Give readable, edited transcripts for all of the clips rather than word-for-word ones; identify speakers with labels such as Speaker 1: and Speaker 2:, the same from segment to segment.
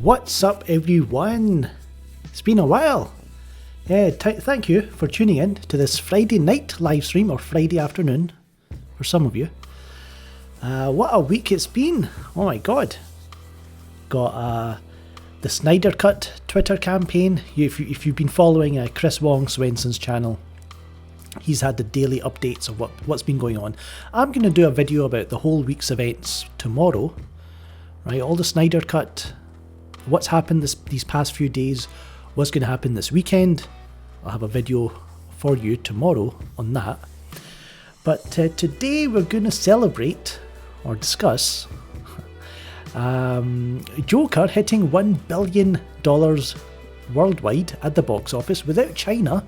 Speaker 1: What's up, everyone? It's been a while. Thank you for tuning in to this Friday night live stream, or Friday afternoon for some of you. What a week it's been. Oh my god. Got the Snyder Cut Twitter campaign. If you've been following Chris Wong Swenson's channel, he's had the daily updates of what's been going on. I'm going to do a video about the whole week's events tomorrow. Right, all the Snyder Cut, what's happened these past few days, what's going to happen this weekend. I'll have a video for you tomorrow on that. But today we're going to celebrate or discuss Joker hitting $1 billion worldwide at the box office without China.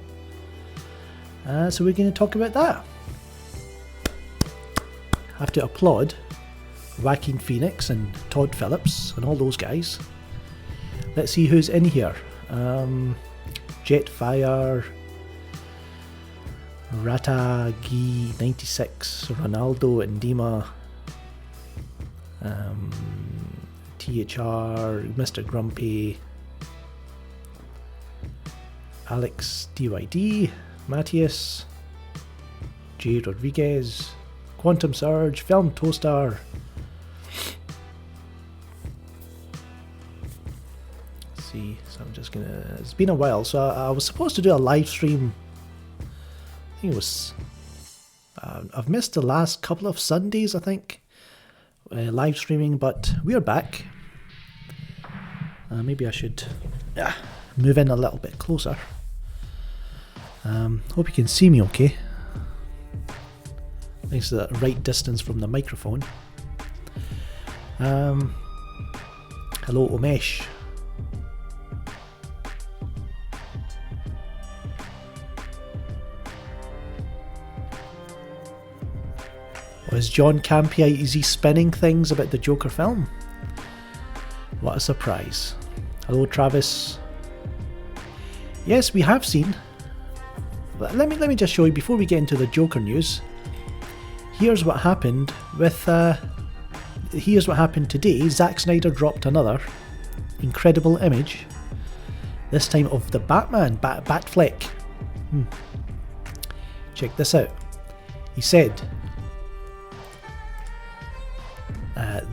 Speaker 1: So we're going to talk about that. Have to applaud Joaquin Phoenix and Todd Phillips and all those guys. Let's see who's in here. Jetfire, Ratagi 96, Ronaldo and Dima, THR, Mr. Grumpy, Alex DYD, Matthias, J. Rodriguez, Quantum Surge, Film Toaster. Let's see, so I'm just gonna. It's been a while, so I was supposed to do a live stream. I think it was. I've missed the last couple of Sundays, I think, live streaming, but we're back. Maybe I should move in a little bit closer. Hope you can see me okay. Thanks to the right distance from the microphone. Hello, Omesh. Was John Campia, is he spinning things about the Joker film? What a surprise. Hello, Travis. Yes, we have seen. Let me just show you before we get into the Joker news. Here's what happened with. Here's what happened today. Zack Snyder dropped another incredible image. This time of the Batman Bat flick. Check this out. He said,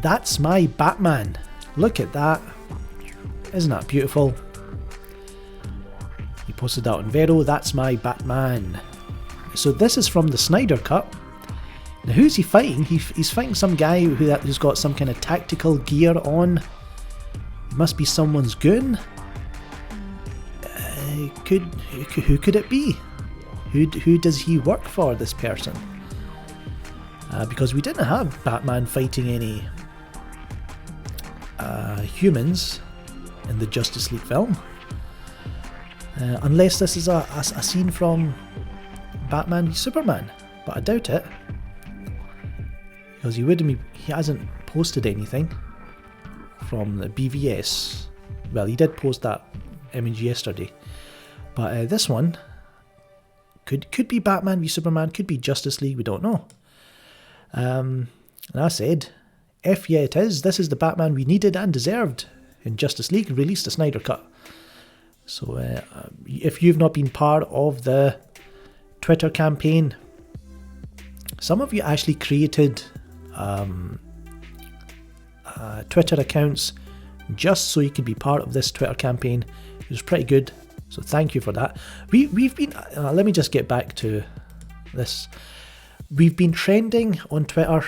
Speaker 1: "That's my Batman. Look at that. Isn't that beautiful?" He posted that on Vero. That's my Batman. So this is from the Snyder Cut. Now who's he fighting? He's fighting some guy who's got some kind of tactical gear on. It must be someone's goon. Who could it be? Who does he work for, this person? Because we didn't have Batman fighting any humans in the Justice League film. Unless this is a scene from Batman v Superman, but I doubt it, because he hasn't posted anything from the BVS. Well, he did post that image yesterday, but this one could be Batman v Superman, could be Justice League, we don't know. And I said, if yeah it is, this is the Batman we needed and deserved in Justice League. Released the Snyder Cut. So if you've not been part of the Twitter campaign, some of you actually created Twitter accounts just so you could be part of this Twitter campaign. It was pretty good, so thank you for that. We've been, let me just get back to this. We've been trending on Twitter.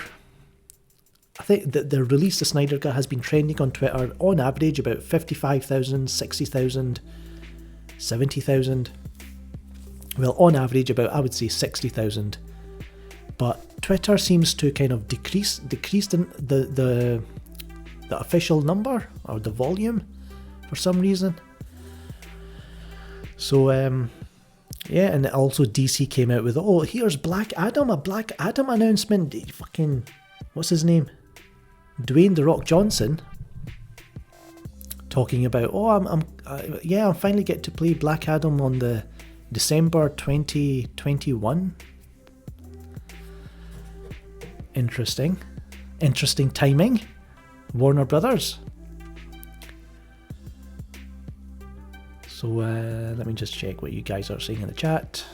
Speaker 1: I think that the release of Snyder Cut has been trending on Twitter on average about 55,000, 60,000, 70,000. Well, on average about, I would say, 60,000. But Twitter seems to kind of decrease the official number or the volume for some reason. So yeah, and also DC came out with, oh, here's Black Adam, a Black Adam announcement. Fucking, what's his name? Dwayne "The Rock" Johnson, talking about, oh, I'm finally get to play Black Adam on the December 2021. Interesting timing. Warner Brothers. So let me just check what you guys are saying in the chat.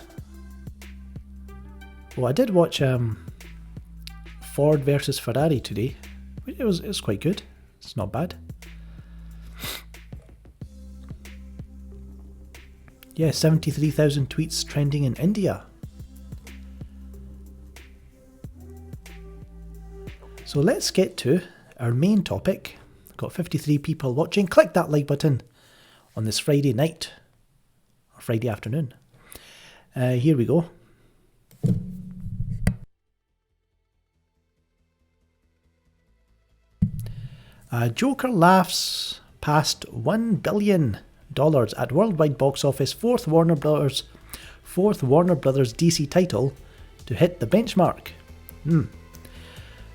Speaker 1: Well, I did watch Ford versus Ferrari today. It was quite good. It's not bad. Yeah, 73,000 tweets trending in India. So let's get to our main topic. Got 53 people watching. Click that like button on this Friday night or Friday afternoon. Here we go. Joker laughs past $1 billion at worldwide box office. Fourth Warner Brothers DC title to hit the benchmark.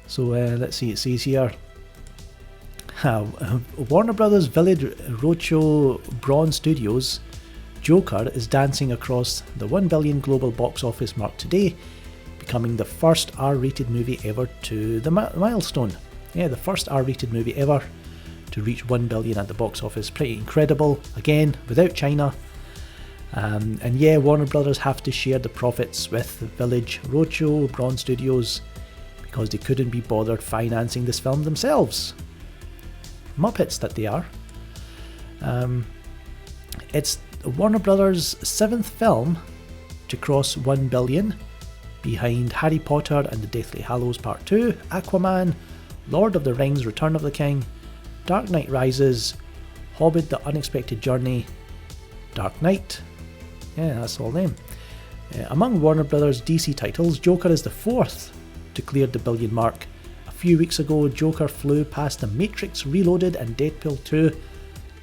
Speaker 1: So let's see, it says here, Warner Brothers Village Roadshow Braun Studios Joker is dancing across the 1 billion global box office mark today, becoming the first R-rated movie ever to the milestone. Yeah, the first R-rated movie ever to reach 1 billion at the box office. Pretty incredible. Again, without China. And yeah, Warner Brothers have to share the profits with Village Roadshow Braun Studios because they couldn't be bothered financing this film themselves. Muppets that they are. It's Warner Brothers' 7th film to cross 1 billion, behind Harry Potter and the Deathly Hallows Part 2, Aquaman, Lord of the Rings Return of the King, Dark Knight Rises, Hobbit The Unexpected Journey, Dark Knight. Yeah, that's all them. Among Warner Brothers DC titles, Joker is the 4th to clear the billion mark. A few weeks ago, Joker flew past The Matrix Reloaded and Deadpool 2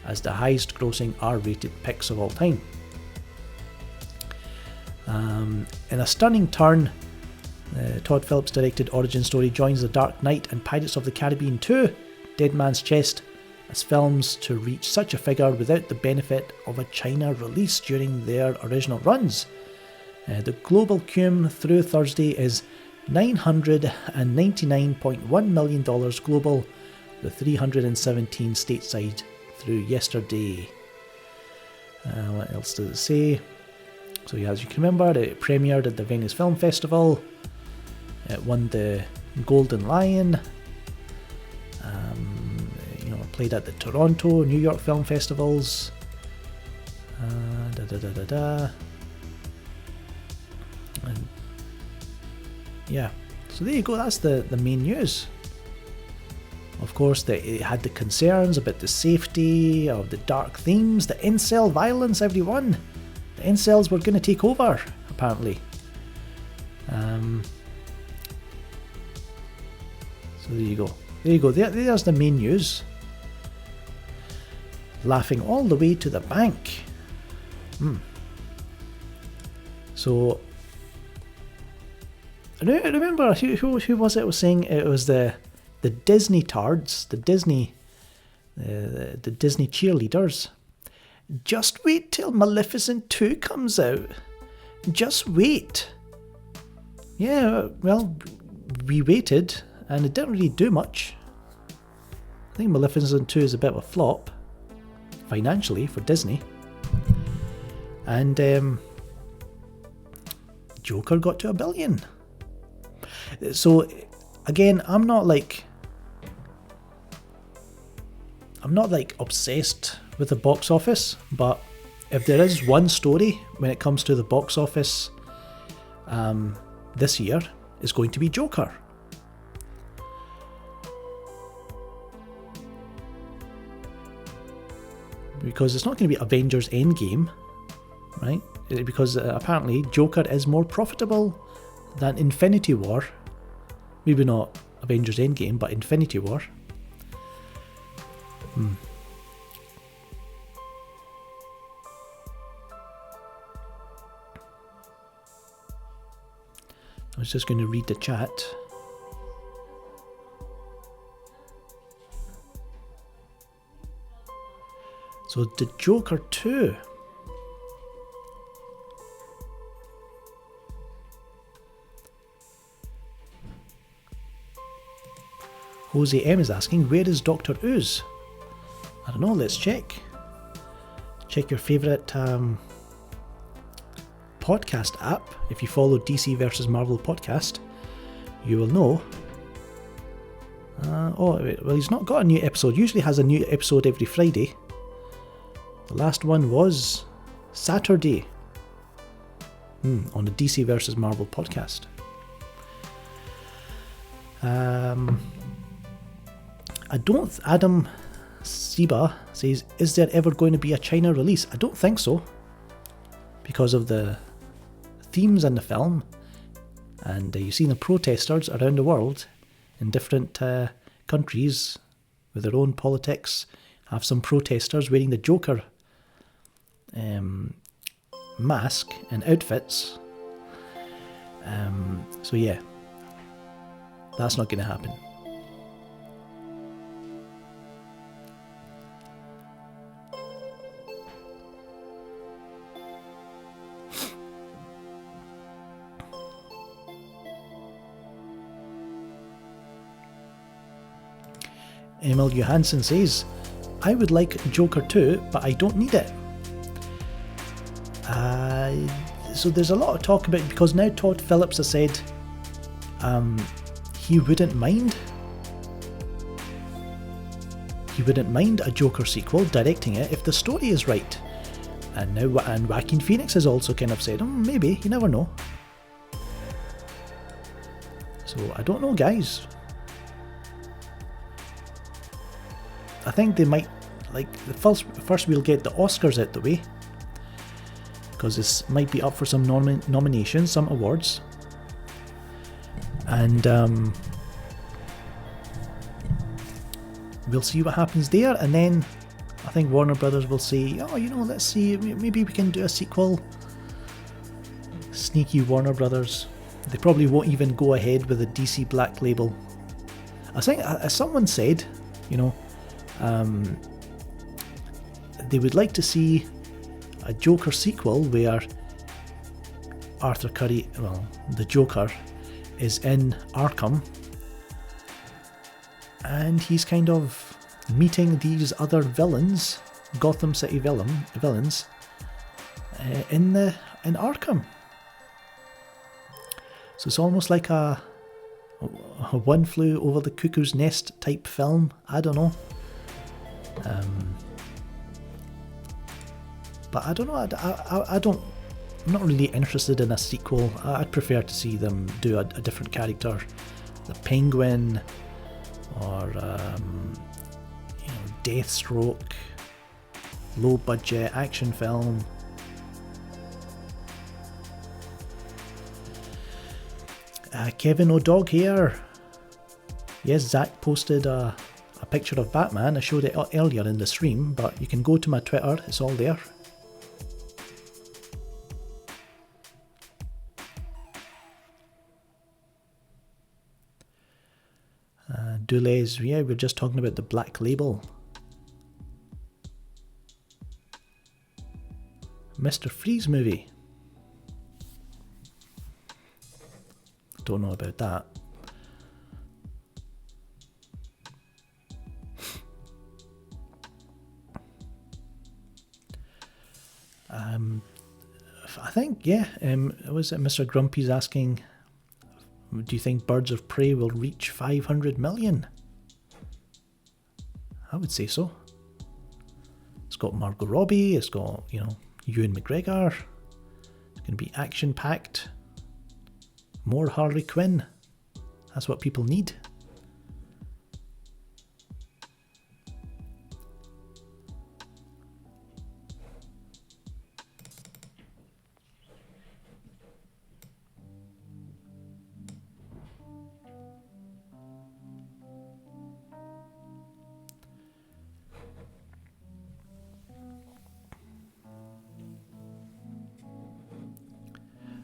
Speaker 1: as the highest grossing R-rated picks of all time. In a stunning turn, Todd Phillips directed origin story joins The Dark Knight and Pirates of the Caribbean 2, Dead Man's Chest, as films to reach such a figure without the benefit of a China release during their original runs. The global cum through Thursday is $999.1 million global, with 317 stateside through yesterday. What else does it say? So yeah, as you can remember, it premiered at the Venice Film Festival. It won the Golden Lion. Played at the Toronto, New York Film Festivals. And yeah, so there you go, that's the main news. Of course, it had the concerns about the safety of the dark themes, the incel violence, everyone. The incels were going to take over, apparently. So there you go. There's the main news. Laughing all the way to the bank. So I remember who was it was saying it was the Disney tards, the Disney cheerleaders. Just wait till Maleficent 2 comes out. Just wait. Yeah, well, we waited and it didn't really do much. I think Maleficent 2 is a bit of a flop financially for Disney. And Joker got to $1 billion. So again, I'm not like obsessed with the box office, but if there is one story when it comes to the box office this year, it's going to be Joker. Because it's not going to be Avengers Endgame, right? Because apparently Joker is more profitable than Infinity War. Maybe not Avengers Endgame, but Infinity War. I was just going to read the chat. So the Joker 2. Jose M is asking, where is Dr. Ooze? I don't know, let's check. check your favourite podcast app. If you follow DC versus Marvel podcast, you will know. Well, he's not got a new episode. Usually has a new episode every Friday. The last one was Saturday on the DC versus Marvel podcast. Adam Seba says, is there ever going to be a China release? I don't think so, because of the themes in the film, and you've seen the protesters around the world in different countries with their own politics have some protesters wearing the Joker mask and outfits. So yeah, that's not going to happen. Emil Johansson says, I would like Joker 2, but I don't need it. So there's a lot of talk about, because now Todd Phillips has said he wouldn't mind a Joker sequel, directing it, if the story is right. And Joaquin Phoenix has also kind of said, maybe, you never know. So I don't know, guys. I think they might, first we'll get the Oscars out the way, because this might be up for some nominations, some awards, and we'll see what happens there, and then I think Warner Brothers will say, let's see, maybe we can do a sequel. Sneaky Warner Brothers. They probably won't even go ahead with a DC Black Label. I think, as someone said, they would like to see a Joker sequel where Arthur Curry, the Joker, is in Arkham, and he's kind of meeting these other villains, Gotham City villains, in Arkham. So it's almost like a One Flew Over the Cuckoo's Nest type film. I don't know. But I don't know. I'm not really interested in a sequel. I'd prefer to see them do a different character, the Penguin, or Deathstroke, low budget action film. Kevin O'Dog here. Yes, Zack posted a picture of Batman. I showed it earlier in the stream, but you can go to my Twitter, it's all there. Dulays, we're just talking about the Black Label. Mr. Freeze movie. Don't know about that. I think, was it Mr. Grumpy's asking, do you think Birds of Prey will reach 500 million? I would say so. It's got Margot Robbie, it's got, Ewan McGregor. It's going to be action-packed. More Harley Quinn. That's what people need.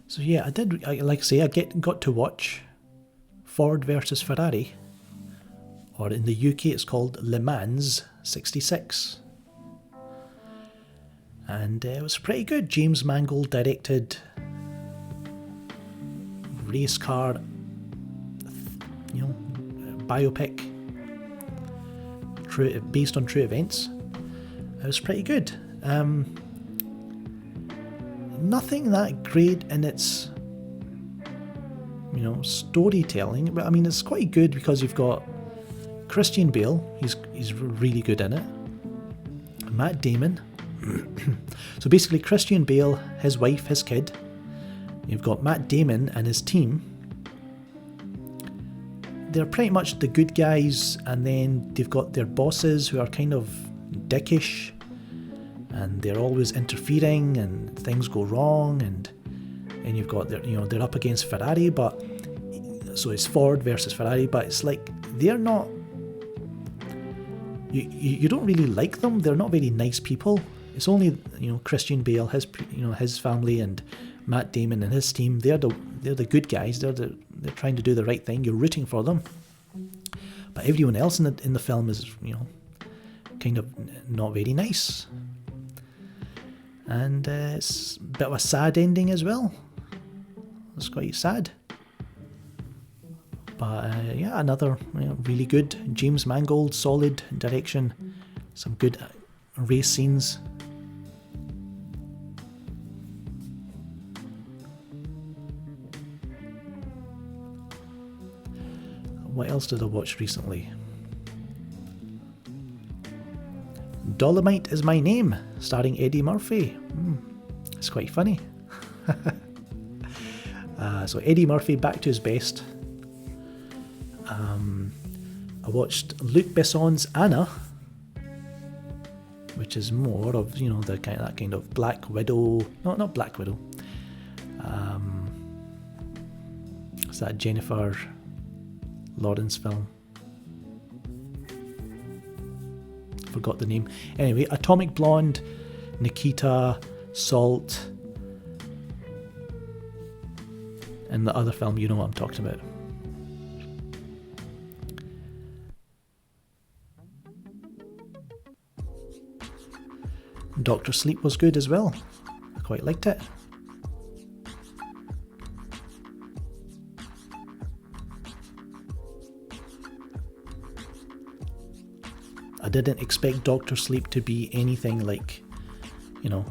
Speaker 1: So yeah, I got to watch Ford versus Ferrari, or in the UK it's called Le Mans 66. And it was pretty good. James Mangold directed, race car, biopic, based on true events. It was pretty good. Nothing that great in its, storytelling, but I mean it's quite good because you've got Christian Bale, he's really good in it. Matt Damon. So basically Christian Bale, his wife, his kid. You've got Matt Damon and his team. They're pretty much the good guys, and then they've got their bosses who are kind of dickish, and they're always interfering, and things go wrong, and you've got they're up against Ferrari, but so it's Ford versus Ferrari, but it's like they're not. You don't really like them. They're not very nice people. It's only Christian Bale, his family, and Matt Damon and his team. They're the good guys. They're trying to do the right thing. You're rooting for them. But everyone else in the film is kind of not very nice. And it's a bit of a sad ending as well. It's quite sad. But another really good James Mangold, solid direction, some good race scenes. What else did I watch recently? Dolomite Is My Name, starring Eddie Murphy. It's quite funny. So Eddie Murphy back to his best. I watched Luc Besson's Anna, which is more of that kind of Black Widow. No, not Black Widow. It's that Jennifer Lawrence film. Forgot the name. Anyway, Atomic Blonde, Nikita, Salt, and the other film, you know what I'm talking about. Doctor Sleep was good as well. I quite liked it. I didn't expect Doctor Sleep to be anything like, what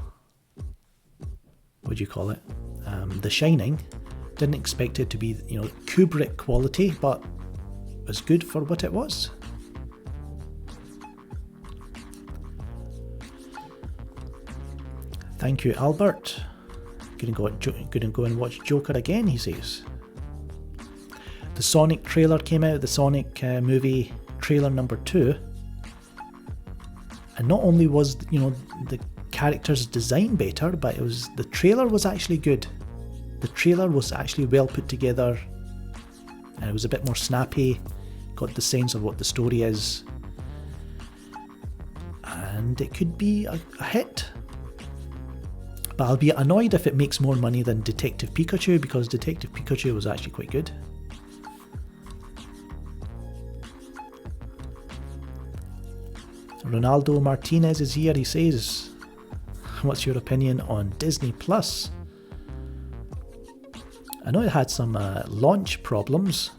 Speaker 1: do you call it? The Shining. Didn't expect it to be, Kubrick quality, but it was good for what it was. Thank you, Albert. Gonna go and watch Joker again, he says. The Sonic trailer came out, the Sonic movie trailer number 2. And not only was, the character's design better, but the trailer was actually good. The trailer was actually well put together, and it was a bit more snappy, got the sense of what the story is. And it could be a hit. But I'll be annoyed if it makes more money than Detective Pikachu, because Detective Pikachu was actually quite good. Ronaldo Martinez is here. He says, what's your opinion on Disney Plus? I know it had some launch problems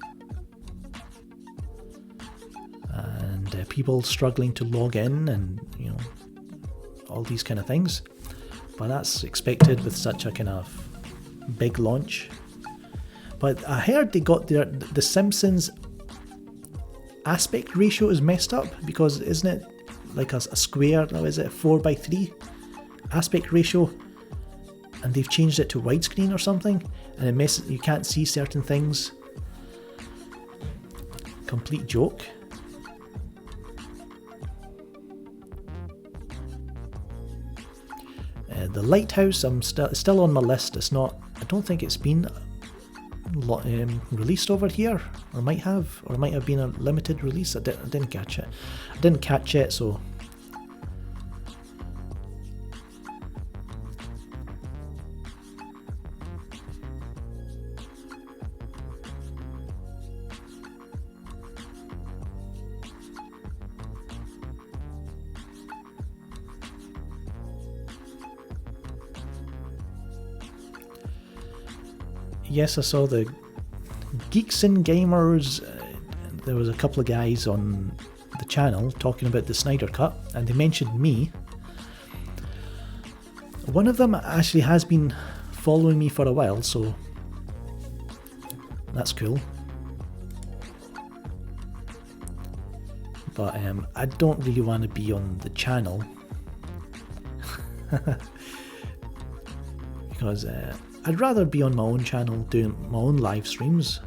Speaker 1: and people struggling to log in and all these kind of things, but that's expected with such a kind of big launch. But I heard they got the Simpsons aspect ratio is messed up, because isn't it like a square, now is it a 4:3 aspect ratio, and they've changed it to widescreen or something, and it messes, you can't see certain things. Complete joke. The Lighthouse, I'm still on my list. It's not, I don't think it's been released over here, or might have been a limited release. I didn't catch it. So yes, I saw the Geeks and Gamers. There was a couple of guys on the channel talking about the Snyder Cut, and they mentioned me. One of them actually has been following me for a while, so that's cool. But I don't really want to be on the channel because I'd rather be on my own channel doing my own live streams.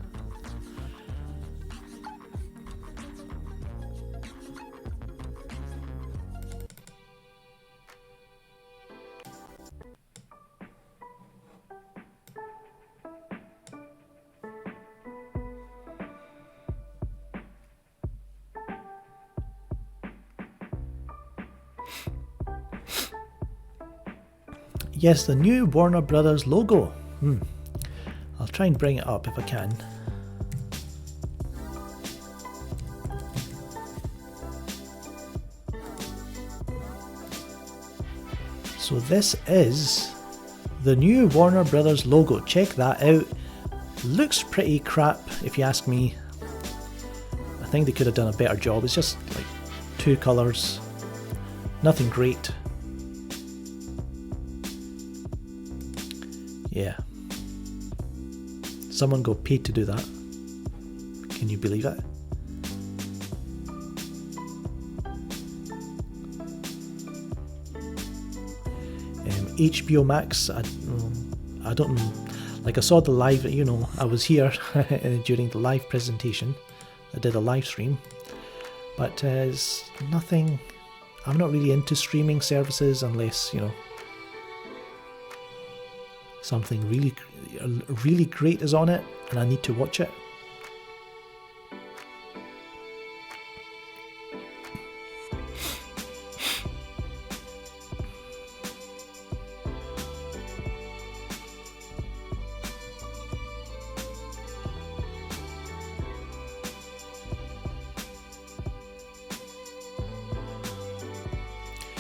Speaker 1: Yes, the new Warner Brothers logo. I'll try and bring it up if I can. So this is the new Warner Brothers logo. Check that out. Looks pretty crap if you ask me. I think they could have done a better job. It's just like 2 colours. Nothing great. Yeah. Someone got paid to do that. Can you believe it? HBO Max, I don't know. Like I saw the live, you know, I was here during the live presentation. I did a live stream. But it's nothing, I'm not really into streaming services unless, you know, something really great is on it and I need to watch it.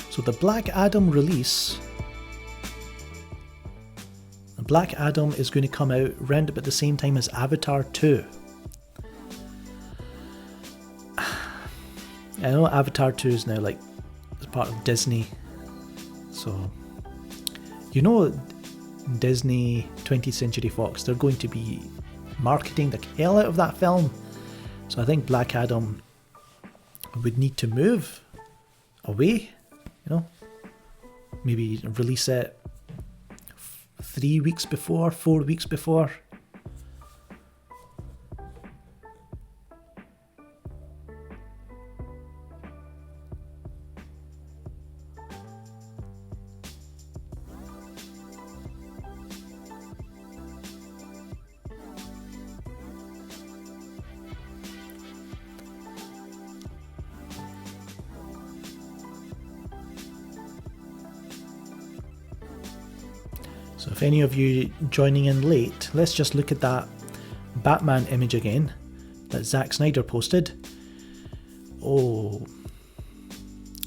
Speaker 1: So the Black Adam release, Black Adam is going to come out round about the same time as Avatar 2. I know Avatar 2 is now like part of Disney, so you know Disney 20th Century Fox, they're going to be marketing the hell out of that film. So I think Black Adam would need to move away, you know, maybe release it 3 weeks before, 4 weeks before. So if any of you joining in late, let's just look at that Batman image again that Zack Snyder posted. Oh,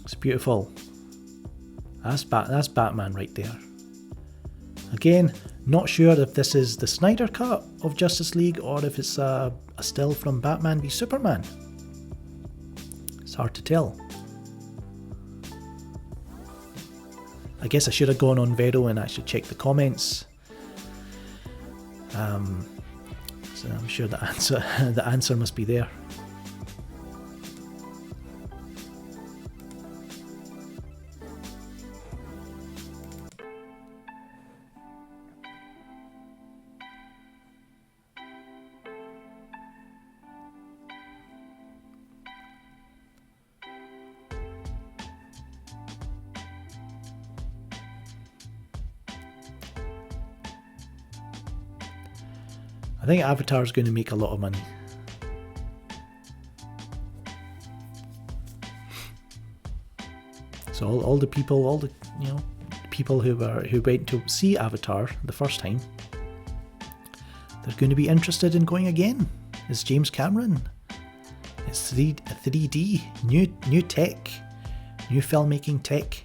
Speaker 1: it's beautiful. That's Batman right there. Again, not sure if this is the Snyder Cut of Justice League or if it's a still from Batman v Superman. It's hard to tell. I guess I should have gone on Vero and actually checked the comments. So I'm sure the answer must be there. I think Avatar is going to make a lot of money. So all the people, people who went to see Avatar the first time, they're going to be interested in going again. It's James Cameron. It's 3D, new tech, new filmmaking tech.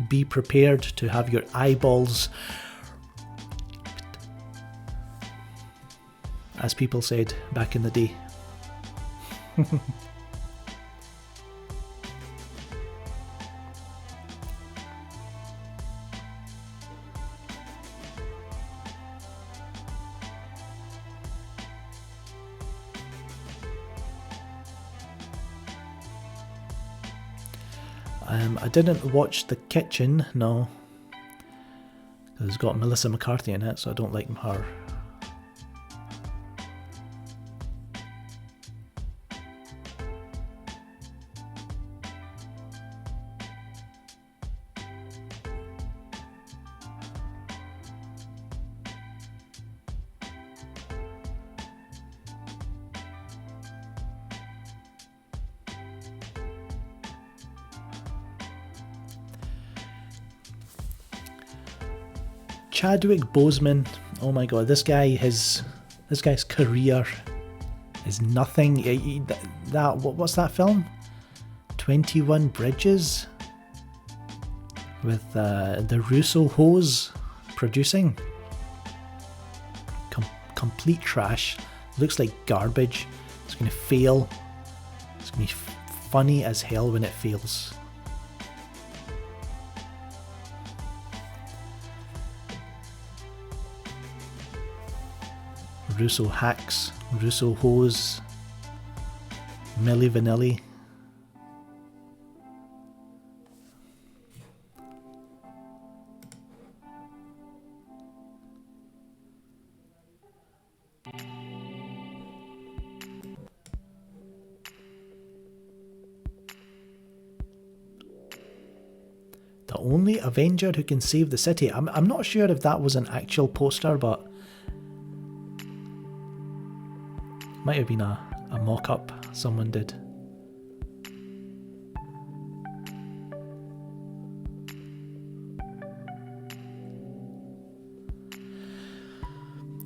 Speaker 1: Be prepared to have your eyeballs, as people said back in the day. I didn't watch The Kitchen, no. It's got Melissa McCarthy in it, so I don't like her. Chadwick Boseman, oh my god, this guy's career is nothing. What's that film? 21 Bridges with the Russo hoes producing. Complete trash. Looks like garbage. It's gonna fail. It's gonna be funny as hell when it fails. Russo hacks, Russo hoes, Milli Vanilli. The only Avenger who can save the city. I'm not sure if that was an actual poster, but might have been a mock-up someone did.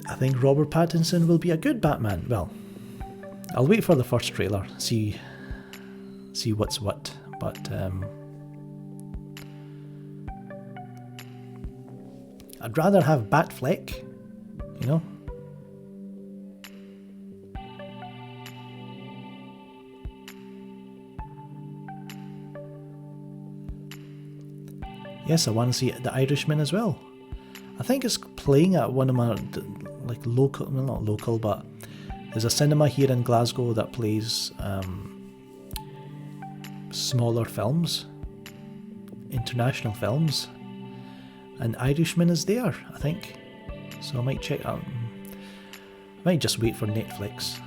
Speaker 1: I think Robert Pattinson will be a good Batman. Well, I'll wait for the first trailer, see what's what, but I'd rather have Batfleck, you know? Yes, I want to see The Irishman as well. I think it's playing at one of my, like, local, well, not local, but there's a cinema here in Glasgow that plays smaller films, international films, and Irishman is there, I think. So I might check out. I might just wait for Netflix.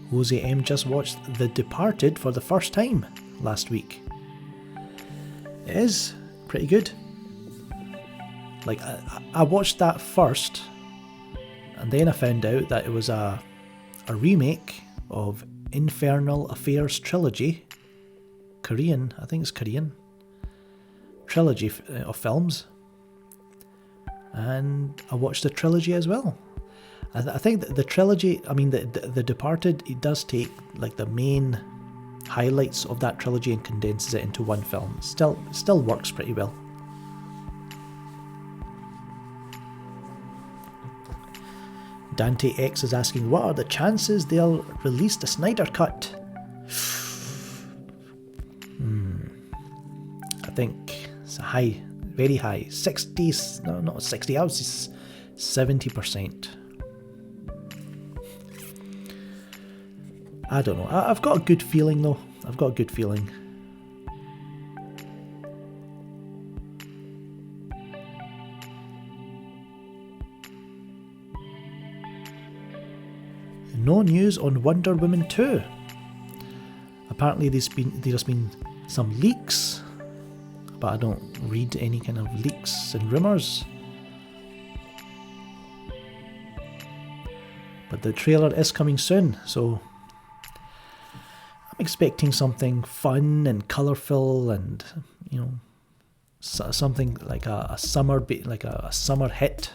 Speaker 1: Jose M just watched The Departed for the first time last week. It is pretty good. Like, I watched that first, and then I found out that it was a remake of Infernal Affairs trilogy. Korean, I think it's Korean. Trilogy of films. And I watched the trilogy as well. I think the trilogy, I mean, the Departed, it does take like the main highlights of that trilogy and condenses it into one film. Still works pretty well. Dante X is asking, what are the chances they'll release the Snyder Cut? I think it's a high, very high, 60, no, not 60, I would say 70%. I don't know. I've got a good feeling though. I've got a good feeling. No news on Wonder Woman 2. Apparently there's been some leaks, but I don't read any kind of leaks and rumours. But the trailer is coming soon, so I'm expecting something fun and colourful and, you know, something like a summer hit,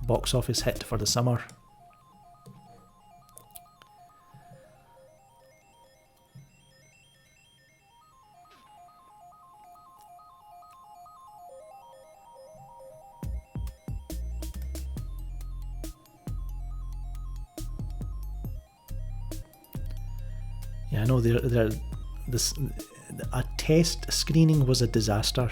Speaker 1: box office hit for the summer. Yeah, I know a test screening was a disaster.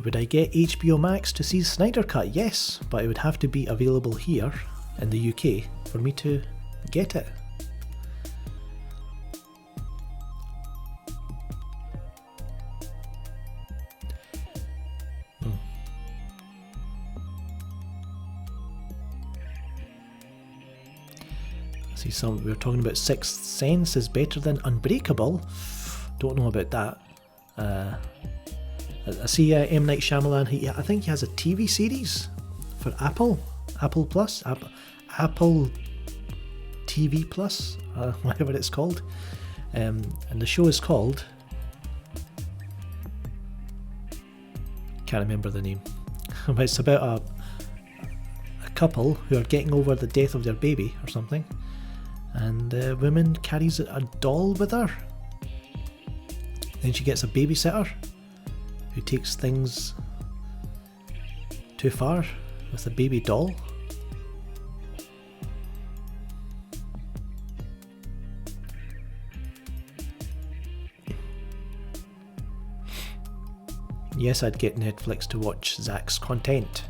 Speaker 1: Would I get HBO Max to see Snyder Cut? Yes, but it would have to be available here in the UK for me to get it. See, we were talking about Sixth Sense is better than Unbreakable. Don't know about that. I see M. Night Shyamalan, I think he has a TV series for Apple Plus, Apple TV Plus, whatever it's called. And the show is called, can't remember the name, but it's about a couple who are getting over the death of their baby or something. And the woman carries a doll with her. Then she gets a babysitter who takes things too far with the baby doll. Yes, I'd get Netflix to watch Zack's content.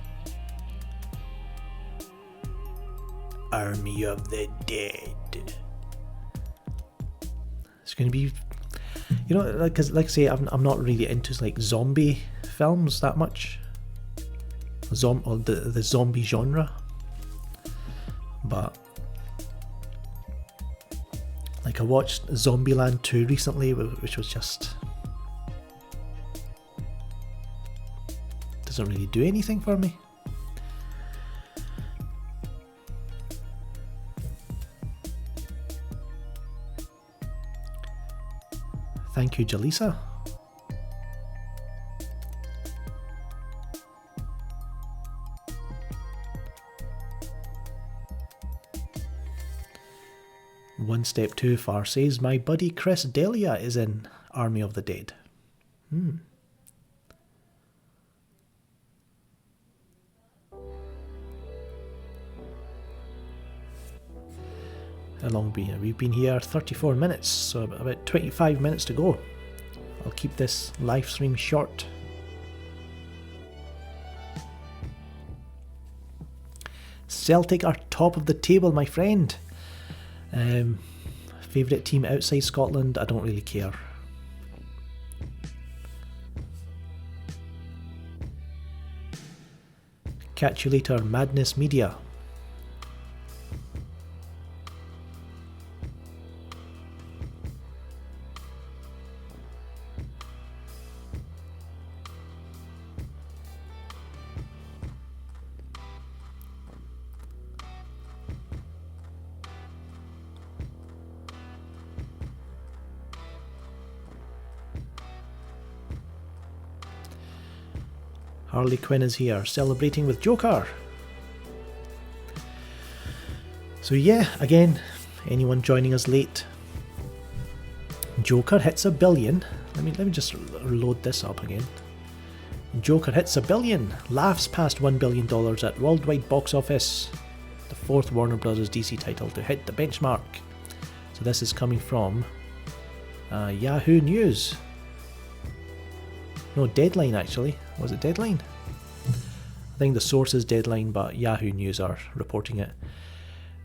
Speaker 1: Army of the Dead. It's going to be, you know, like I say, I'm not really into like zombie films that much. Or the zombie genre. But like I watched Zombieland 2 recently, which was just doesn't really do anything for me. Thank you, Jalisa. One step too far says my buddy Chris Delia is in Army of the Dead. How long we've been here 34 minutes, so about 25 minutes to go. I'll keep this live stream short. Celtic are top of the table, my friend. Favourite team outside Scotland? I don't really care. Catch you later, Madness Media. Harley Quinn is here, celebrating with Joker. So yeah, again, anyone joining us late, Joker hits $1 billion. Let me just load this up again. Joker hits $1 billion, laughs past $1 billion at worldwide box office. The fourth Warner Bros. DC title to hit the benchmark. So this is coming from Yahoo News. No, Deadline actually. Was it Deadline? I think the source is Deadline, but Yahoo News are reporting it.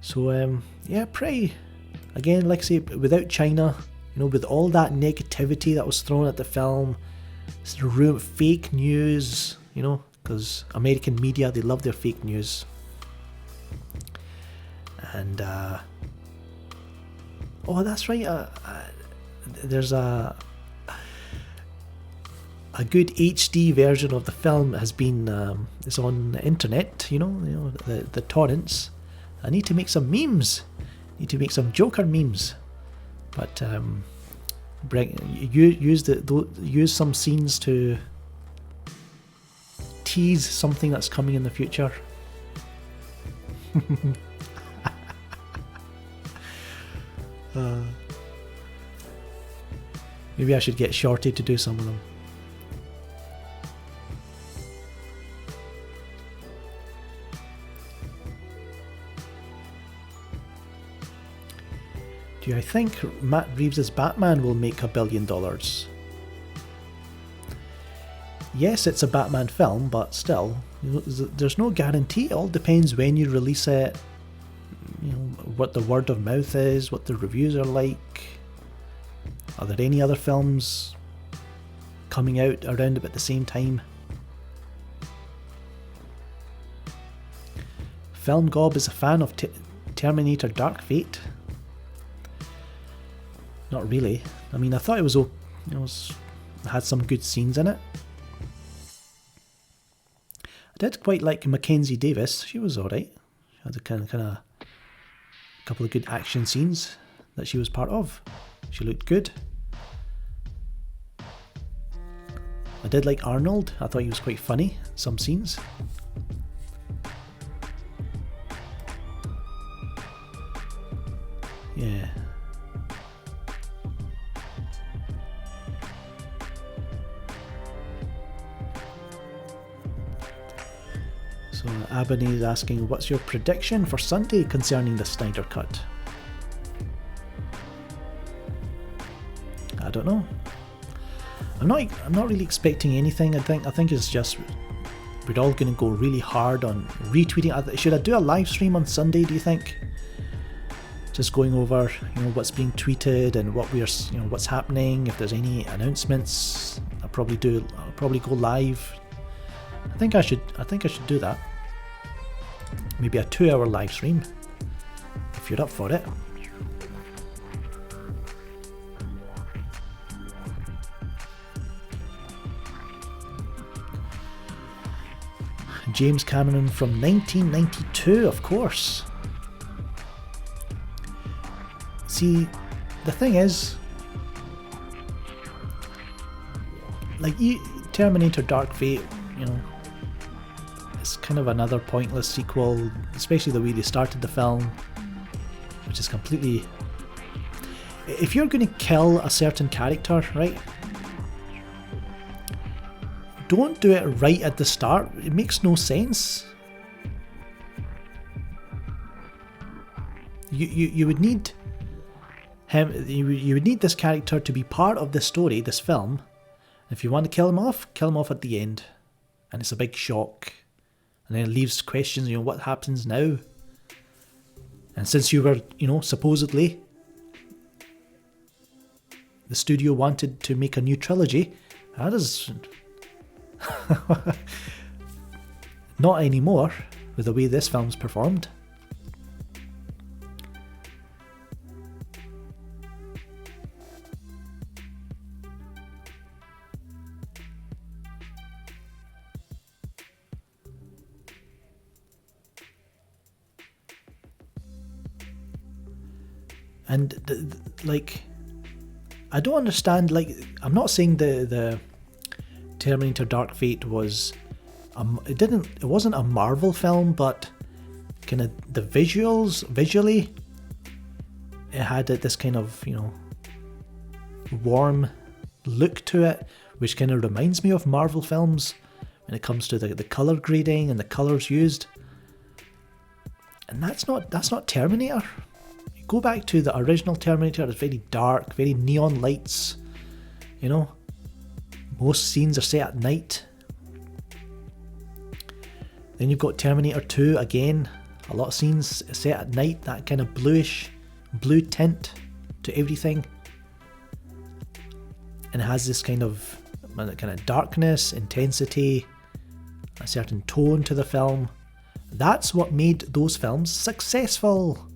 Speaker 1: So yeah, pretty. Again, like I say, without China, you know, with all that negativity that was thrown at the film, fake news, you know, because American media, they love their fake news. And oh, that's right. There's a good HD version of the film has been is on the internet. You know the torrents. I need to make some memes. Need to make some Joker memes, but use some scenes to tease something that's coming in the future. Maybe I should get Shorty to do some of them. Do I think Matt Reeves' Batman will make $1 billion? yes, it's a Batman film, but still, there's no guarantee. It all depends when you release it, what the word of mouth is, what the reviews are like. Are there any other films coming out around about the same time? Film Gob is a fan of Terminator Dark Fate. Not really. I mean, I thought it had some good scenes in it. I did quite like Mackenzie Davis. She was alright. She had a kind of couple of good action scenes that she was part of. She looked good. I did like Arnold. I thought he was quite funny, some scenes. Yeah. So Abony is asking, what's your prediction for Sunday concerning the Snyder Cut? I don't know. I'm not really expecting anything. I think it's just we're all going to go really hard on retweeting. Should I do a live stream on Sunday, do you think? Just going over, what's being tweeted and what's happening. If there's any announcements, I'll probably go live. I think I should do that. Maybe a 2-hour live stream, if you're up for it. James Cameron from 1992, of course. See, the thing is, like Terminator Dark Fate, it's kind of another pointless sequel, especially the way they started the film, which is completely... If you're going to kill a certain character, right, don't do it right at the start. It makes no sense. You would need him. You would need this character to be part of the story, this film. If you want to kill him off at the end, and it's a big shock, and then it leaves questions. What happens now? And since you were, supposedly the studio wanted to make a new trilogy, that is. Not anymore, with the way this film's performed. And I don't understand. I'm not saying the Terminator Dark Fate was it wasn't a Marvel film, but kind of the visually it had this kind of warm look to it, which kind of reminds me of Marvel films when it comes to the color grading and the colors used. And that's not Terminator. You go back to the original Terminator, it's very dark, very neon lights, Most scenes are set at night. Then you've got Terminator 2 again. A lot of scenes set at night, that kind of blue tint to everything. And it has this kind of darkness, intensity, a certain tone to the film. That's what made those films successful.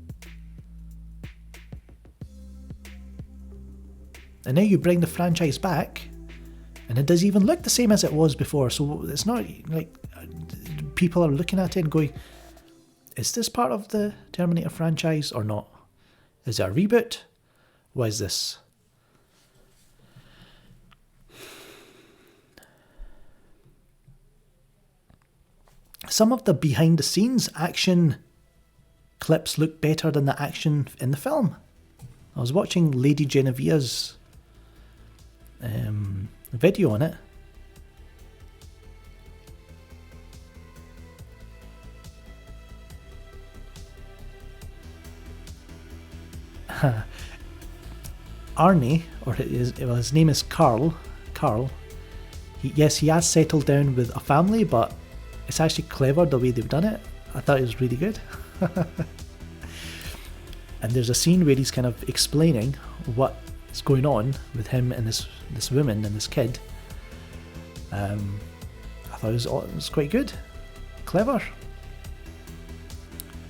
Speaker 1: And now you bring the franchise back, and it doesn't even look the same as it was before. So it's not like people are looking at it and going, is this part of the Terminator franchise or not? Is it a reboot? What is this? Some of the behind the scenes action clips look better than the action in the film. I was watching Lady Genevieve's video on it. Arnie, or his name is Carl, Yes, he has settled down with a family, but it's actually clever the way they've done it. I thought it was really good. And there's a scene where he's kind of explaining what's going on with him and this woman and this kid. I thought it was quite good, clever,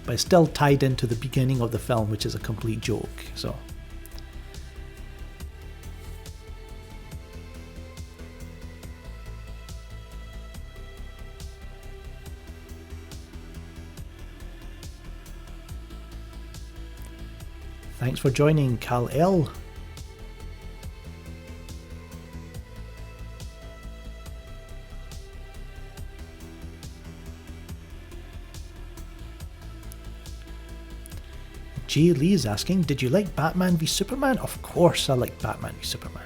Speaker 1: but it's still tied into the beginning of the film, which is a complete joke. So. Thanks for joining, Cal L. Jay Lee is asking, did you like Batman v Superman? Of course I like Batman v Superman.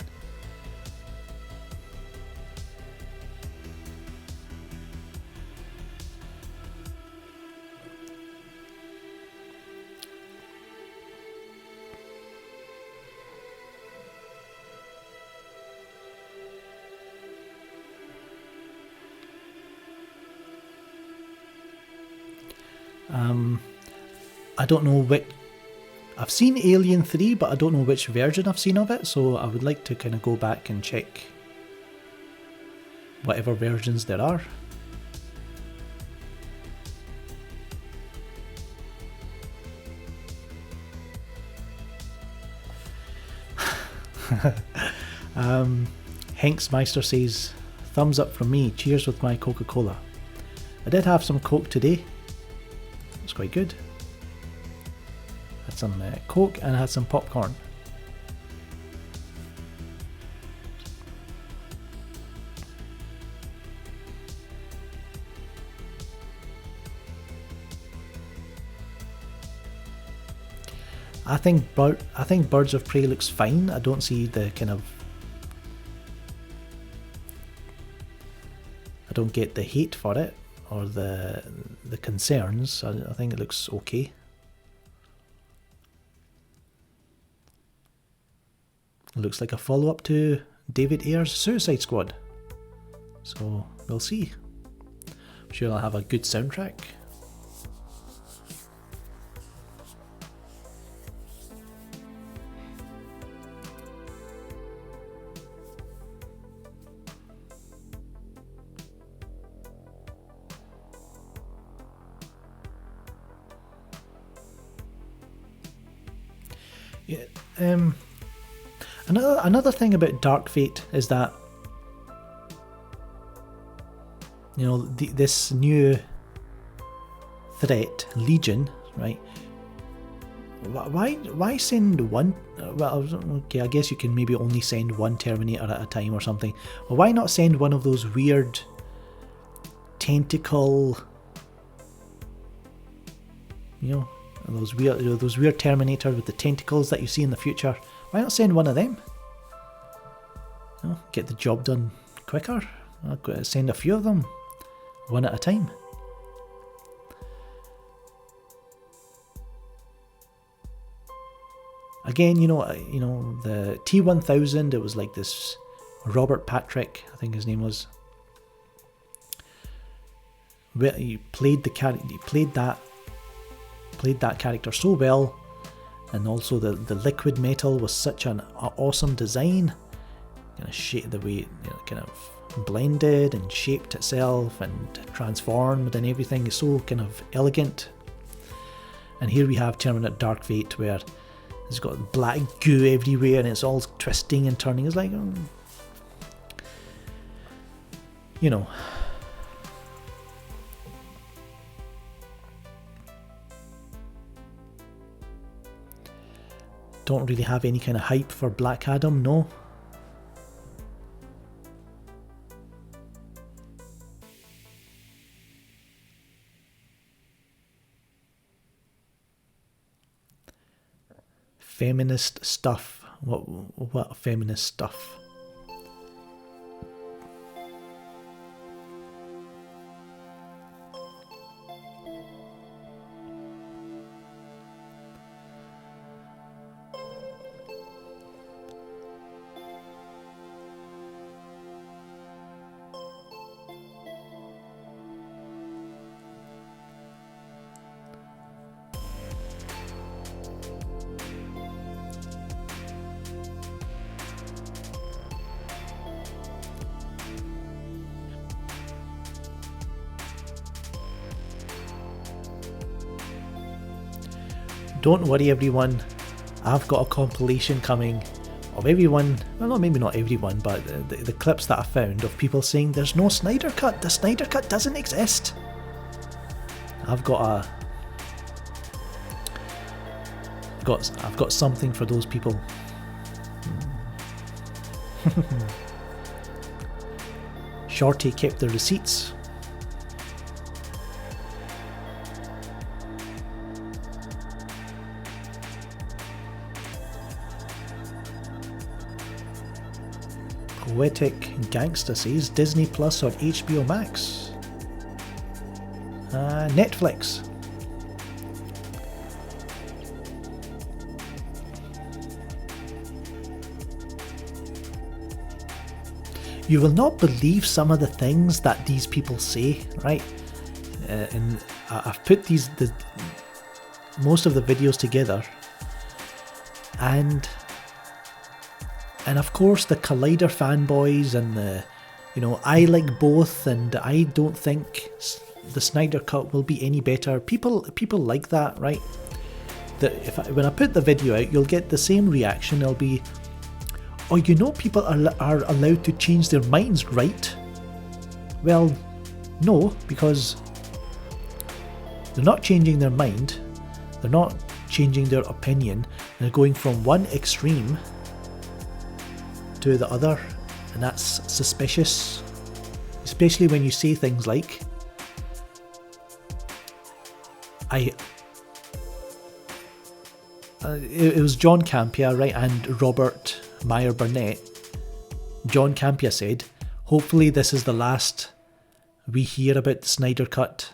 Speaker 1: I don't know which. I've seen Alien 3, but I don't know which version I've seen of it, so I would like to kind of go back and check whatever versions there are. Hanksmeister says, thumbs up from me, cheers with my Coca-Cola. I did have some Coke today. It's quite good. Had some Coke and I had some popcorn. I think Birds of Prey looks fine. I don't see the kind of. I don't get the hate for it or the concerns. I think it looks okay. It looks like a follow-up to David Ayer's Suicide Squad. So we'll see. I'm sure I'll have a good soundtrack. Yeah, another thing about Dark Fate is that, you know, this new threat, Legion, right? Why send one? Well, okay, I guess you can maybe only send one Terminator at a time or something. But why not send one of those weird tentacle, you know, those weird Terminators with the tentacles that you see in the future? Why not send one of them? You know, get the job done quicker. I'll send a few of them, one at a time. Again, you know the T-1000. It was like this Robert Patrick, I think his name was. He played that character so well, and also the liquid metal was such an awesome design. Kind of shape the way kind of blended and shaped itself and transformed and everything is so kind of elegant. And here we have Terminator Dark Fate, where it's got black goo everywhere and it's all twisting and turning. It's like, you know. Don't really have any kind of hype for Black Adam, no. Feminist stuff. What feminist stuff? don't worry everyone, I've got a compilation coming of everyone, well no, maybe not everyone, but the clips that I found of people saying there's no Snyder Cut, the Snyder Cut doesn't exist. I've got something for those people. Shorty kept the receipts. Poetic Gangsta says Disney Plus or HBO Max. Netflix. You will not believe some of the things that these people say, right? And I've put most of the videos together, and of course the Collider fanboys and the, I like both, and I don't think the Snyder Cut will be any better. People like that, right? When I put the video out, you'll get the same reaction. It'll be, oh, people are allowed to change their minds, right? Well, no, because they're not changing their mind. They're not changing their opinion. They're going from one extreme to the other, and that's suspicious. Especially when you say things like, it was John Campia, right, and Robert Meyer Burnett. John Campia said, hopefully this is the last we hear about the Snyder Cut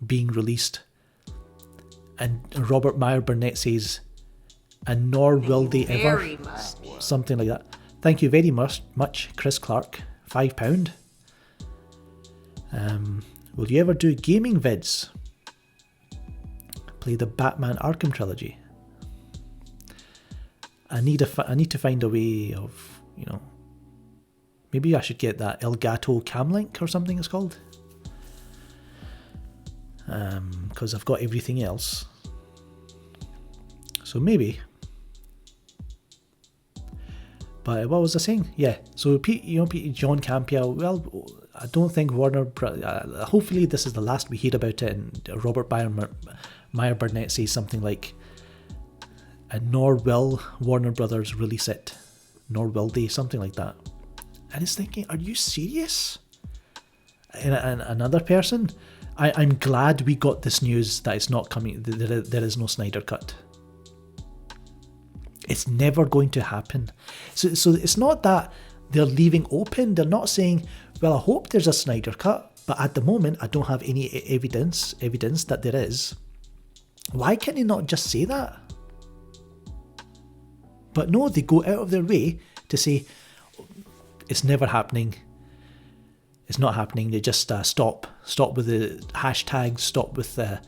Speaker 1: being released. And Robert Meyer Burnett says, and nor will they ever. Something like that. Thank you very much, Chris Clark. £5. Will you ever do gaming vids? Play the Batman Arkham trilogy. I need to find a way of, maybe I should get that Elgato Camlink or something it's called. Because I've got everything else. So maybe. But what was I saying? Yeah. So John Campia. Well, I don't think Warner. Hopefully this is the last we hear about it. And Robert Meyer Burnett says something like, and nor will Warner Brothers release it, nor will they, something like that. And it's thinking, are you serious? And another person, I'm glad we got this news that it's not coming. There is no Snyder Cut. It's never going to happen. So it's not that they're leaving open. They're not saying, well, I hope there's a Snyder Cut, but at the moment I don't have any evidence that there is. Why can't they not just say that? But no, they go out of their way to say, it's never happening. It's not happening. They just stop with the hashtags, stop with the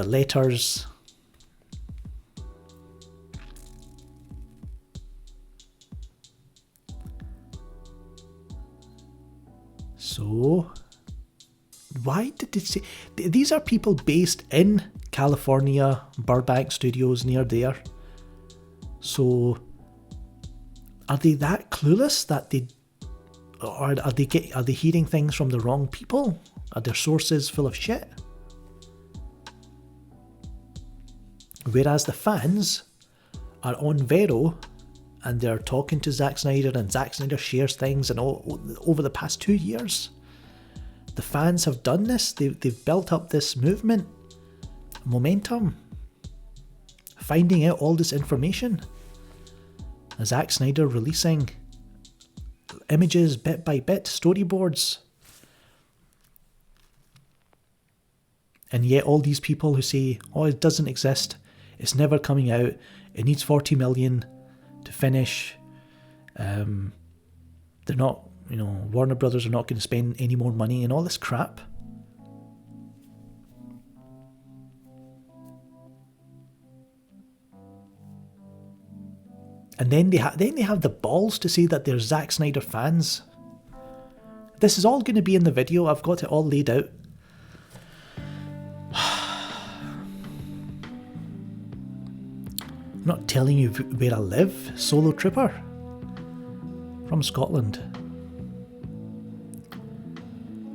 Speaker 1: letters. So, why did they say... These are people based in California, Burbank Studios, near there. So, are they that clueless that they... Or are they hearing things from the wrong people? Are their sources full of shit? Whereas the fans are on Vero and they're talking to Zack Snyder, and Zack Snyder shares things, and all over the past 2 years, the fans have done this. They've built up this movement, momentum, finding out all this information. Zack Snyder releasing images bit by bit, storyboards. And yet all these people who say, oh, it doesn't exist, it's never coming out, it needs 40 million to finish, they're not, Warner Brothers are not going to spend any more money and all this crap. And then they have the balls to say that they're Zack Snyder fans. This is all going to be in the video. I've got it all laid out. I'm not telling you where I live, Solo Trooper. From Scotland.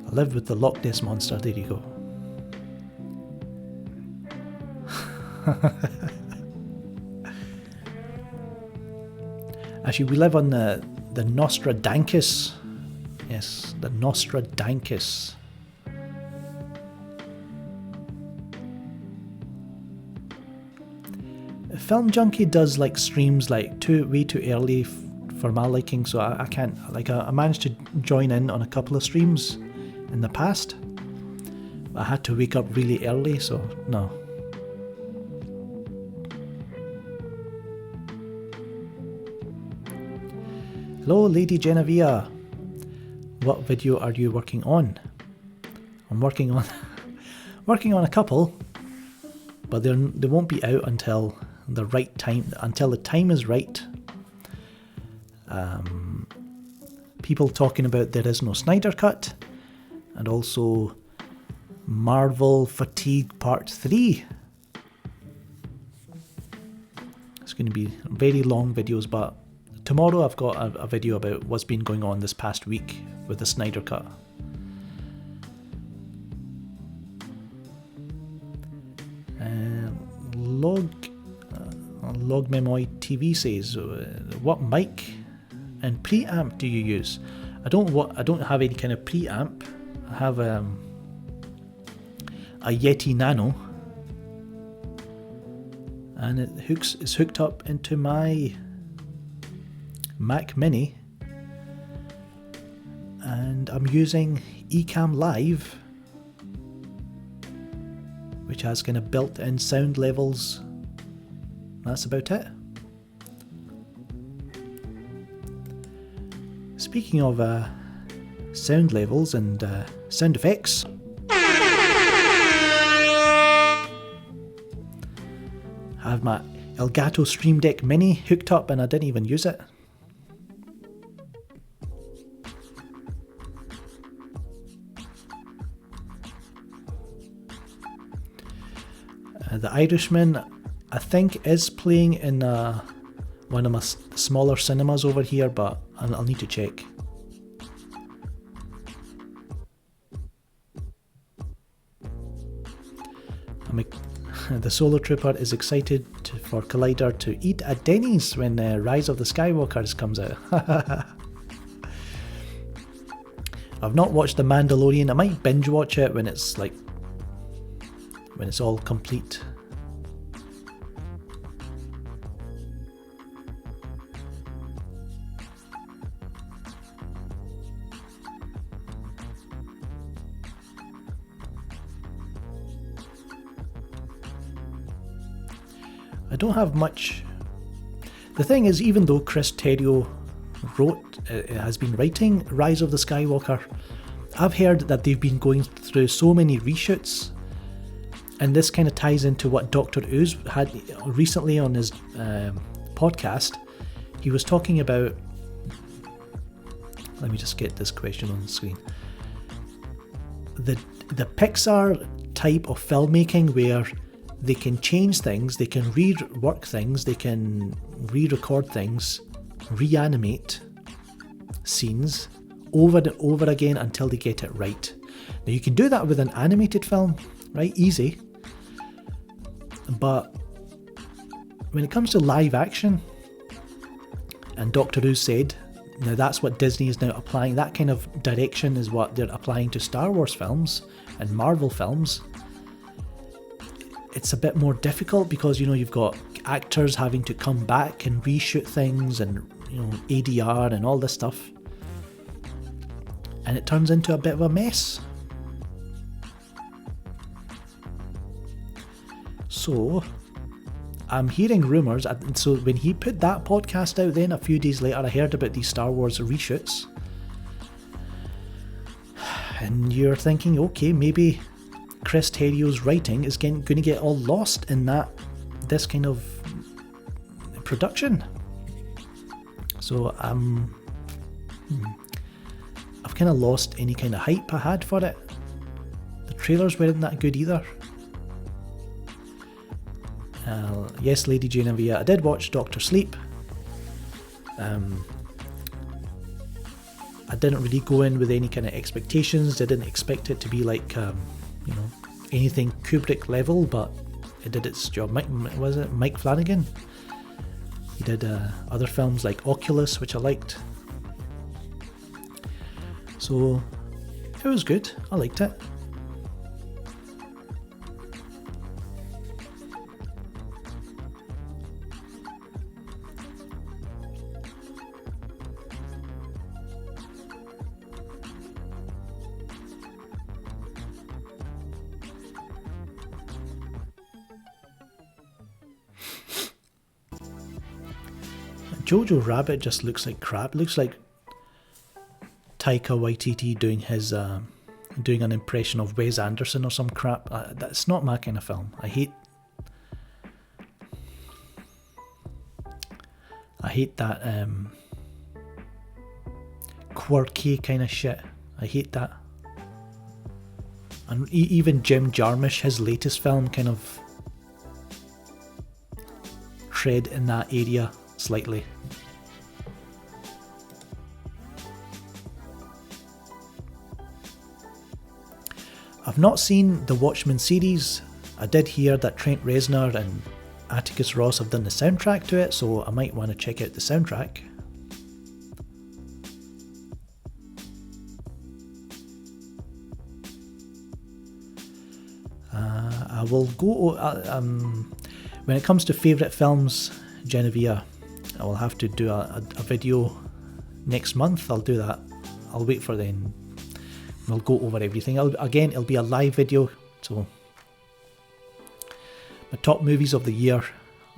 Speaker 1: I live with the Loch Ness Monster, there you go. Actually, we live on the Nostradamus. Yes, the Nostradamus. Film Junkie does like streams like way too early for my liking, so I can't. Like I managed to join in on a couple of streams in the past. I had to wake up really early, so no. Hello, Lady Genevieve. What video are you working on? I'm working on a couple, but they won't be out until the right time. Until the time is right. People talking about there is no Snyder Cut, and also Marvel Fatigue Part 3. It's going to be very long videos, but tomorrow I've got a video about what's been going on this past week with the Snyder Cut. Log Memoy TV says, what mic and preamp do you use? I don't have any kind of preamp. I have a Yeti Nano, and it's hooked up into my Mac Mini, and I'm using Ecamm Live, which has kind of built-in sound levels. That's about it. Speaking of sound levels and sound effects, I have my Elgato Stream Deck Mini hooked up and I didn't even use it. The Irishman, I think, is playing in one of my smaller cinemas over here, but I'll need to check. The Solo Trooper is excited for Collider to eat at Denny's when Rise of the Skywalkers comes out. I've not watched The Mandalorian. I might binge watch it when it's all complete. I don't have much. The thing is, even though Chris Terrio has been writing Rise of the Skywalker, I've heard that they've been going through so many reshoots, and this kind of ties into what Dr. Ooze had recently on his podcast. He was talking about, let me just get this question on the screen, the Pixar type of filmmaking where they can change things, they can rework things, they can re-record things, reanimate scenes over and over again until they get it right. Now you can do that with an animated film, right? Easy. But when it comes to live action, and Dr. Who said, now that's what Disney is now applying, that kind of direction is what they're applying to Star Wars films and Marvel films. It's a bit more difficult because, you've got actors having to come back and reshoot things and, ADR and all this stuff. And it turns into a bit of a mess. So, I'm hearing rumours. So when he put that podcast out then, a few days later, I heard about these Star Wars reshoots. And you're thinking, okay, maybe Chris Terrio's writing is going to get all lost in this kind of production. So I've kind of lost any kind of hype I had for it. The trailers weren't that good either. Yes, Lady Genevieve, I did watch Doctor Sleep. I didn't really go in with any kind of expectations. I didn't expect it to be like, anything Kubrick level, but it did its job. Mike Flanagan? He did other films like Oculus, which I liked. So it was good. I liked it. Jojo Rabbit just looks like crap. Looks like Taika Waititi doing an impression of Wes Anderson or some crap. That's not my kind of film. I hate that quirky kind of shit. I hate that. And even Jim Jarmusch, his latest film, kind of tread in that area slightly. I've not seen the Watchmen series. I did hear that Trent Reznor and Atticus Ross have done the soundtrack to it, so I might want to check out the soundtrack. I will go... when it comes to favourite films, Genevieve, I will have to do a video next month. I'll do that. I'll wait for then. We'll go over everything. It'll be a live video, so my top movies of the year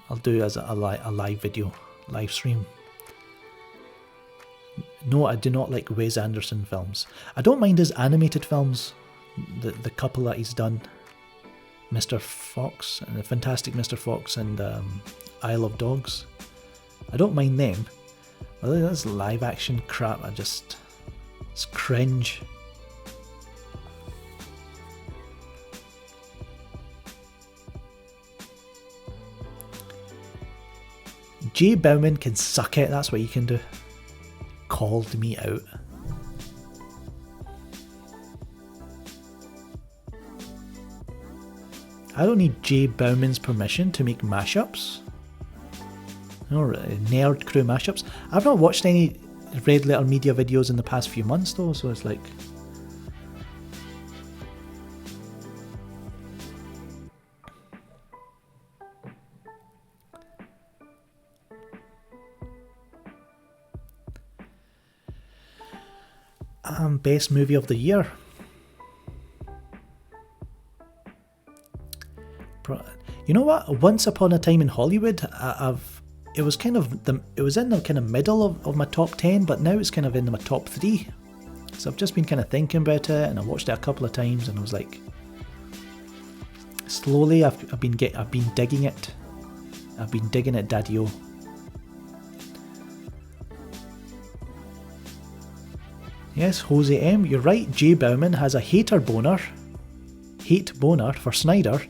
Speaker 1: I'll do as a live video, live stream. No, I do not like Wes Anderson films. I don't mind his animated films, the couple that he's done, Mr. Fox, and the Fantastic Mr. Fox, and Isle of Dogs. I don't mind them. But that's live action crap. It's cringe. Jay Bauman can suck it, that's what you can do. Called me out. I don't need Jay Bauman's permission to make mashups. Or Nerd Crew mashups. I've not watched any Red Letter Media videos in the past few months though, so it's like... Best movie of the year. You know what? Once Upon a Time in Hollywood, it was in the kind of middle of my top 10, but now it's kind of in my top 3. So I've just been kind of thinking about it, and I watched it a couple of times, and I was like, slowly I've been digging it. I've been digging it, Daddy-O. Yes, Jose M, you're right. Jay Bauman has a hate boner for Snyder,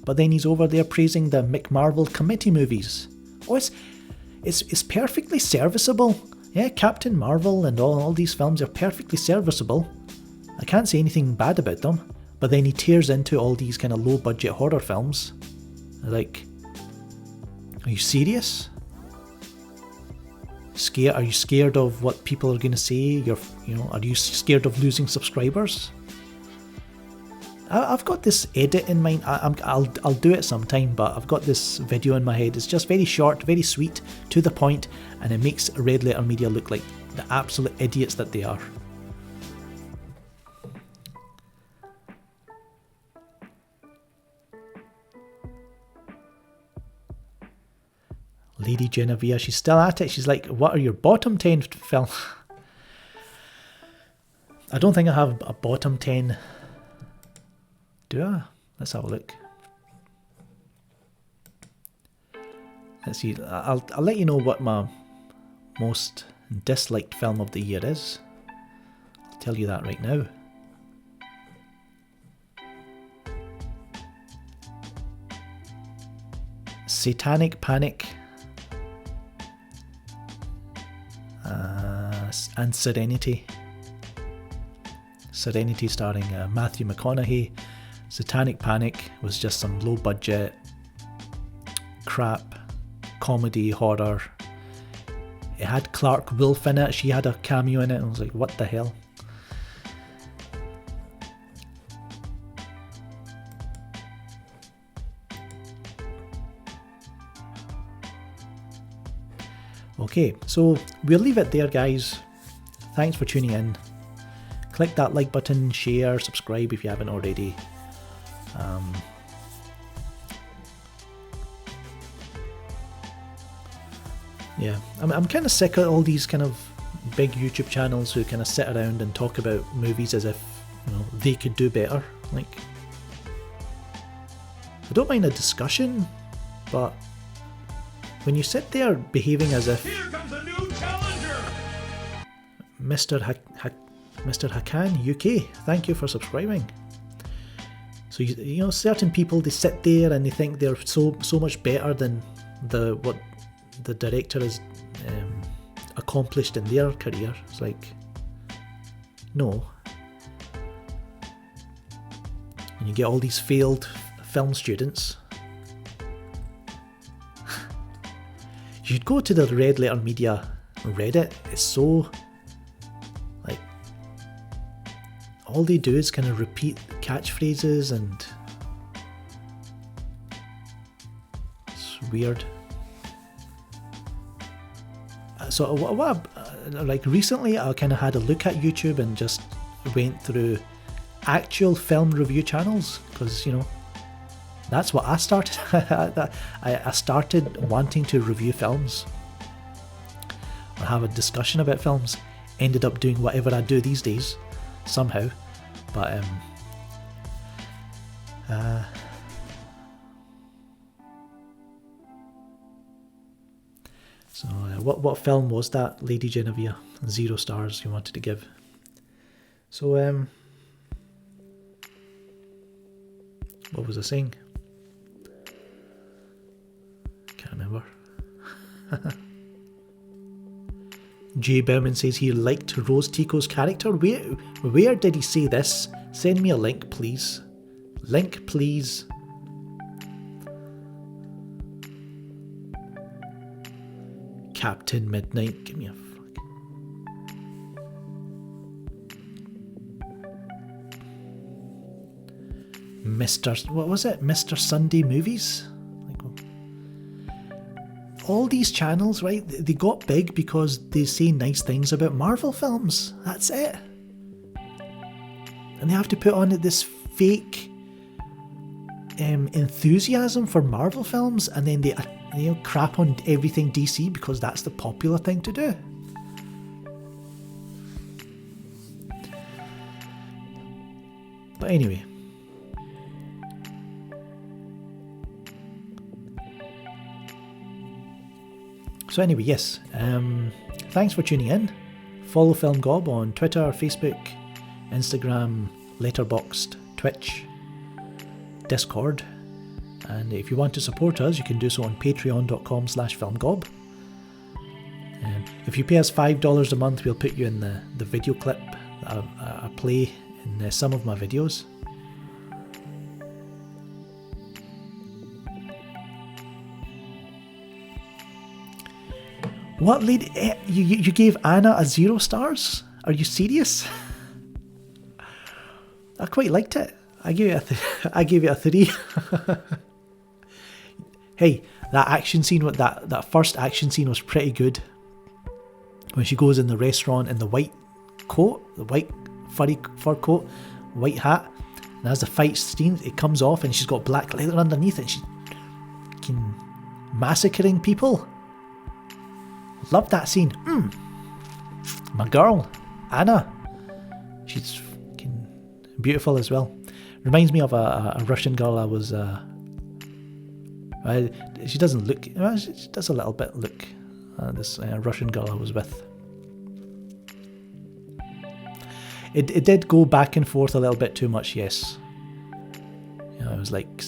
Speaker 1: but then he's over there praising the McMarvel committee movies. Oh, it's perfectly serviceable. Yeah, Captain Marvel and all these films are perfectly serviceable. I can't say anything bad about them. But then he tears into all these kind of low budget horror films. Like, are you serious? Are you scared of what people are going to say? Are you scared of losing subscribers? I've got this edit in mind. I'll do it sometime, but I've got this video in my head. It's just very short, very sweet, to the point, and it makes Red Letter Media look like the absolute idiots that they are. Lady Genevieve, she's still at it. She's like, what are your bottom 10 films? I don't think I have a bottom 10. Do I? Let's have a look. Let's see. I'll let you know what my most disliked film of the year is. I'll tell you that right now. Satanic Panic, and Serenity. Serenity starring Matthew McConaughey. Satanic Panic was just some low budget crap comedy horror. It had Clark Wolf in it. She had a cameo in it. I was like, what the hell? Okay, so we'll leave it there, guys. Thanks for tuning in. Click that like button, share, subscribe if you haven't already. Yeah, I'm kind of sick of all these kind of big YouTube channels who kind of sit around and talk about movies as if, you know, they could do better. Like, I don't mind a discussion, but when you sit there behaving as if
Speaker 2: Here comes a new challenger.
Speaker 1: Mr. Hakan UK, thank you for subscribing. So you know, certain people, they sit there and they think they're so much better than what the director has accomplished in their career. It's like, no. And you get all these failed film students. You should go to the Red Letter Media Reddit. It's so, like, all they do is kind of repeat catchphrases, and it's weird. So like recently I kind of had a look at YouTube and just went through actual film review channels, because, you know, that's what I started. I started wanting to review films or have a discussion about films. Ended up doing whatever I do these days somehow, but so what film was that, Lady Genevieve? 0 stars you wanted to give. So what was I saying? Can't remember. Jay Bowman says he liked Rose Tico's character. Where did he say this? Send me a link, please. Link, please. Captain Midnight, give me a fuck. What was it? Mr. Sunday Movies? All these channels, right, they got big because they say nice things about Marvel films. That's it. And they have to put on this fake enthusiasm for Marvel films, and then they crap on everything DC because that's the popular thing to do. But anyway. So anyway, yes, thanks for tuning in. Follow Film Gob on Twitter, Facebook, Instagram, Letterboxd, Twitch, Discord, and if you want to support us, you can do so on patreon.com/filmgob. If you pay us $5 a month, we'll put you in the video clip that I play in some of my videos. What lady? You gave Anna a 0 stars? Are you serious? I quite liked it. I gave it a 3. Hey, that action scene, that first action scene was pretty good. When she goes in the restaurant in the white coat, the white fur coat, white hat, and as the fight scene, it comes off and she's got black leather underneath and she's fucking massacring people. Love that scene. My girl, Anna. She's fucking beautiful as well. Reminds me of a Russian girl I was... she doesn't look... Well, she does a little bit look... this Russian girl I was with. It did go back and forth a little bit too much, yes. You know, it was like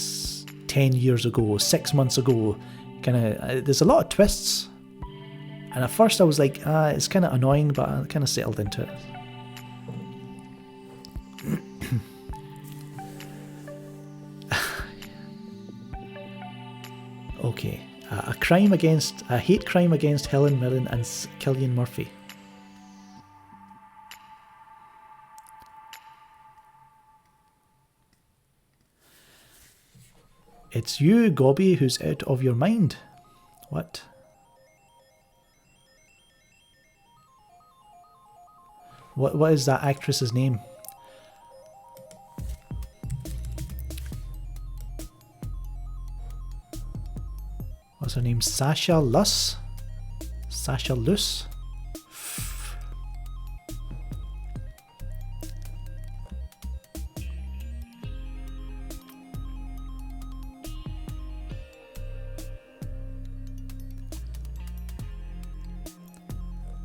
Speaker 1: 10 years ago, 6 months ago, Kind of, there's a lot of twists, and at first I was like, it's kind of annoying, but I kind of settled into it. Okay, a hate crime against Helen Mirren and Cillian Murphy. It's you, Gobby, who's out of your mind. What? What is that actress's name? What's her name? Sasha Luss? Sasha Luss?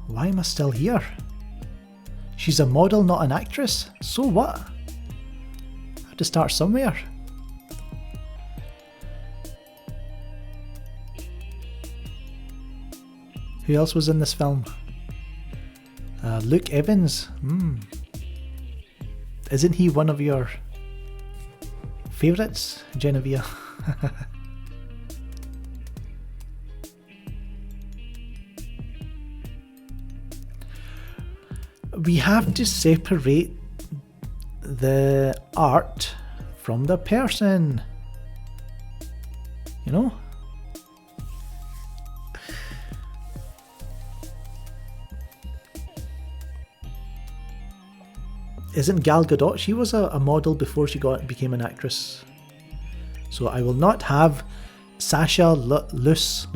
Speaker 1: Why am I still here? She's a model, not an actress. So what? I have to start somewhere. Who else was in this film? Luke Evans. Isn't he one of your favourites, Genevieve? We have to separate the art from the person, you know? Isn't Gal Gadot, she was a model before she became an actress. So I will not have Sasha Luss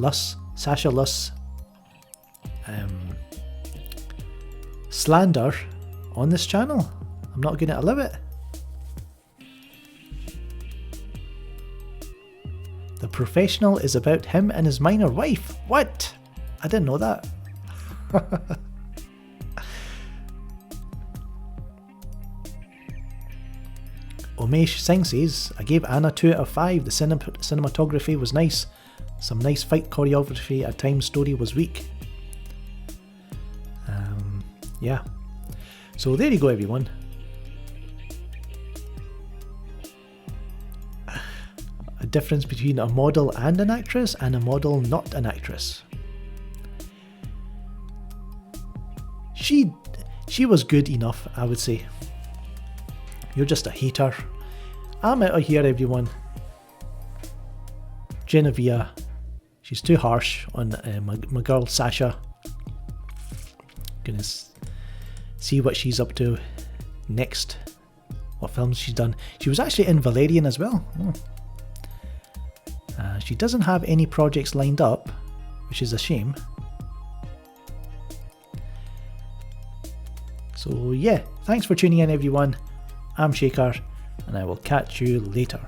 Speaker 1: slander on this channel. I'm not going to allow it. The Professional is about him and his minor wife. What? I didn't know that. Umesh Singh says, I gave Anna 2 out of 5. The cinematography was nice. Some nice fight choreography. At times story was weak. Yeah. So there you go, everyone. A difference between a model and an actress, and a model not an actress. She was good enough, I would say. You're just a hater. I'm out of here, everyone. Genevieve, she's too harsh on my girl Sasha. Gonna see what she's up to next. What films she's done. She was actually in Valerian as well. She doesn't have any projects lined up, which is a shame. So yeah, thanks for tuning in, everyone. I'm Shaker, and I will catch you later.